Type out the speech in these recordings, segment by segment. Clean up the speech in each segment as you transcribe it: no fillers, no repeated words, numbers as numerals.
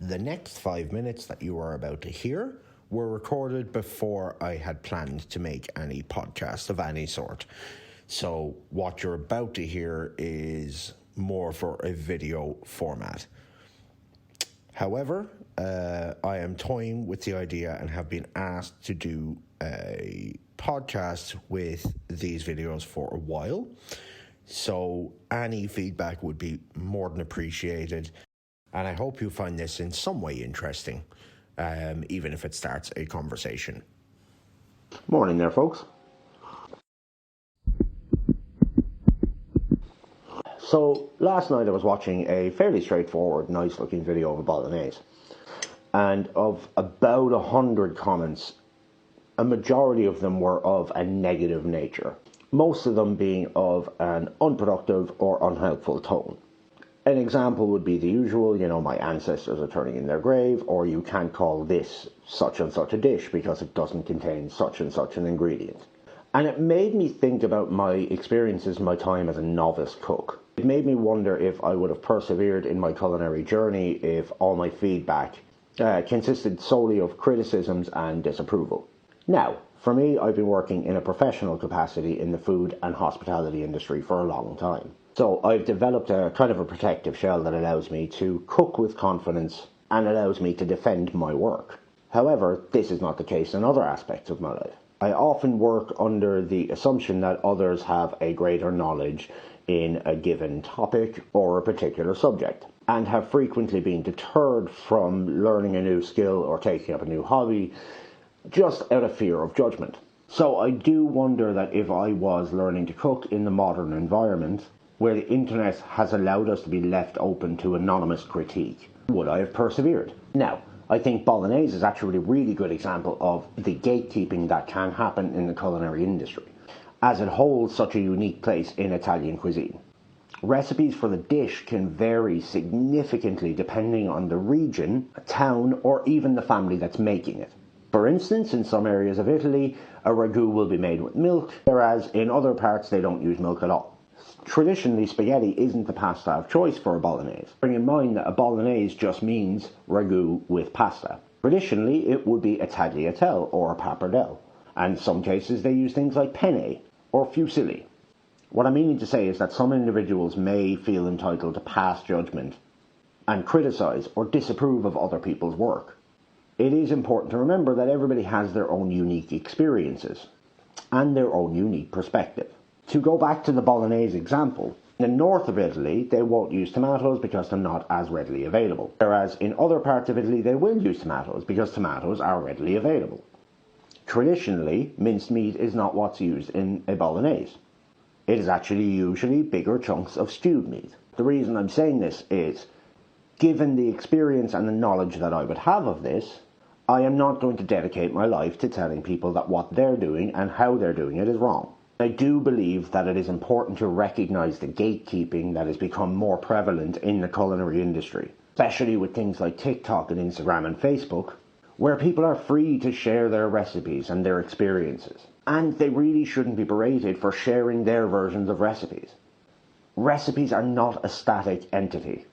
The next 5 minutes that you are about to hear were recorded before I had planned to make any podcast of any sort. So what you're about to hear is more for a video format. However, I am toying with the idea and have been asked to do a podcast with these videos for a while. So any feedback would be more than appreciated. And I hope you find this in some way interesting, even if it starts a conversation. Morning there, folks. So last night I was watching a fairly straightforward, nice-looking video of a bolognese. And of about 100 comments, a majority of them were of a negative nature. Most of them being of an unproductive or unhelpful tone. An example would be the usual, my ancestors are turning in their grave, or you can't call this such and such a dish because it doesn't contain such and such an ingredient. And it made me think about my experiences, my time as a novice cook. It made me wonder if I would have persevered in my culinary journey if all my feedback consisted solely of criticisms and disapproval. Now, for me, I've been working in a professional capacity in the food and hospitality industry for a long time. So I've developed a kind of a protective shell that allows me to cook with confidence and allows me to defend my work. However, this is not the case in other aspects of my life. I often work under the assumption that others have a greater knowledge in a given topic or a particular subject, and have frequently been deterred from learning a new skill or taking up a new hobby just out of fear of judgment. So I do wonder that if I was learning to cook in the modern environment, where the internet has allowed us to be left open to anonymous critique, would I have persevered? Now, I think bolognese is actually a really good example of the gatekeeping that can happen in the culinary industry, as it holds such a unique place in Italian cuisine. Recipes for the dish can vary significantly depending on the region, town, or even the family that's making it. For instance, in some areas of Italy, a ragu will be made with milk, whereas in other parts they don't use milk at all. Traditionally, spaghetti isn't the pasta of choice for a bolognese. Bearing in mind that a bolognese just means ragu with pasta. Traditionally, it would be a tagliatelle or a pappardelle, and in some cases they use things like penne or fusilli. What I'm meaning to say is that some individuals may feel entitled to pass judgment and criticize or disapprove of other people's work. It is important to remember that everybody has their own unique experiences and their own unique perspective. To go back to the bolognese example, in the north of Italy, they won't use tomatoes because they're not as readily available. Whereas in other parts of Italy, they will use tomatoes because tomatoes are readily available. Traditionally, minced meat is not what's used in a bolognese. It is actually usually bigger chunks of stewed meat. The reason I'm saying this is, given the experience and the knowledge that I would have of this, I am not going to dedicate my life to telling people that what they're doing and how they're doing it is wrong. I do believe that it is important to recognise the gatekeeping that has become more prevalent in the culinary industry, especially with things like TikTok and Instagram and Facebook, where people are free to share their recipes and their experiences. And they really shouldn't be berated for sharing their versions of recipes. Recipes are not a static entity.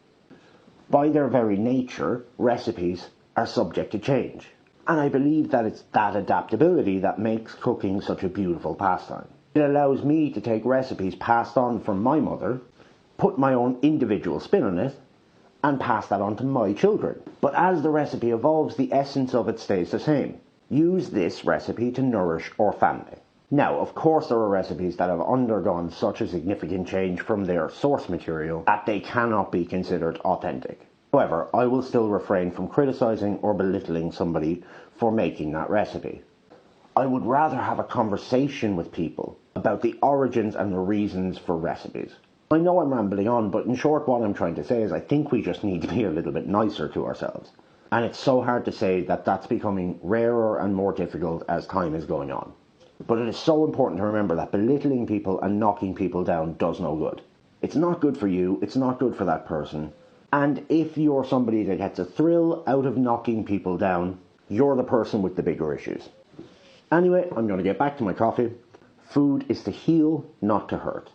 By their very nature, recipes are subject to change. And I believe that it's that adaptability that makes cooking such a beautiful pastime. It allows me to take recipes passed on from my mother, put my own individual spin on it, and pass that on to my children. But as the recipe evolves, the essence of it stays the same. Use this recipe to nourish our family. Now, of course, there are recipes that have undergone such a significant change from their source material that they cannot be considered authentic. However, I will still refrain from criticizing or belittling somebody for making that recipe. I would rather have a conversation with people about the origins and the reasons for recipes. I know I'm rambling on, but in short what I'm trying to say is I think we just need to be a little bit nicer to ourselves. And it's so hard to say that that's becoming rarer and more difficult as time is going on. But it is so important to remember that belittling people and knocking people down does no good. It's not good for you, it's not good for that person. And if you're somebody that gets a thrill out of knocking people down, you're the person with the bigger issues. Anyway, I'm going to get back to my coffee. Food is to heal, not to hurt.